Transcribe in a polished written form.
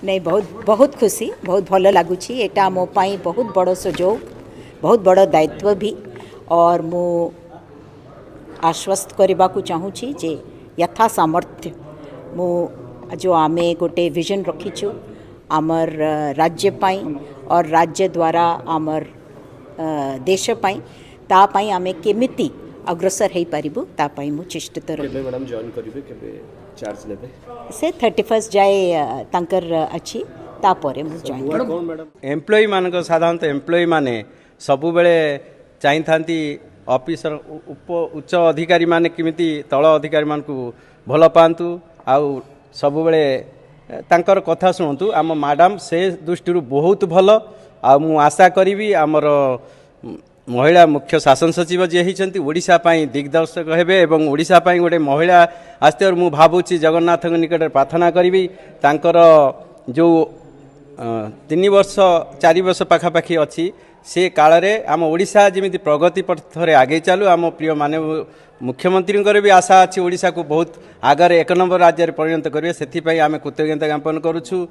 नहीं बहुत बहुत खुशी बहुत भल लगुच एटा मो पाई बहुत बड़ सुजोग बहुत बड़ दायित्व भी और मु आश्वस्त करने को चाहूँगी जे यथा सामर्थ्य मु जो आमे गोटे विजन रखीचु आमर राज्य पाई और राज्य द्वारा आमर देश पाई तापाई आमे केमिति अग्रसर हो पारिबु तापाई मु चिष्टित केबे मैडम जॉइन करिवे केबे चार्ज लेबे से 31 जाए तांकर अच्छी तापरे मु जॉइन कौन मैडम एम्प्लॉई मान साधारणतः एम्प्लॉई माने सबु बेले चाहि थांती ऑफिसर उप उच्च अधिकारी माने किमिति तल अधिकारी मान को भल पांतु आउ सबु बेले तांकर कथा शुणु आम मैडम से दृष्टि बहुत भल आ मु आशा करी आमर महिला मुख्य शासन सचिव जी होती ओडिशा पाई दिग्दर्शक हेबे एवं ओडिशा पाई गोटे महिला आस्ते और मु भावुची जगन्नाथ निकट प्रार्थना करी तांकर जो 3 वर्ष 4 वर्ष पाखापाखि अच्छी से काल रे आम ओडिशा जमी प्रगति पथरे आगे चलू आम प्रिय माननीय मुख्यमंत्री भी आशा अच्छी ओडिशा को बहुत आगे 1 नंबर राज्य परिणत करेंगे से आम कृतज्ञता ज्ञापन करुछु।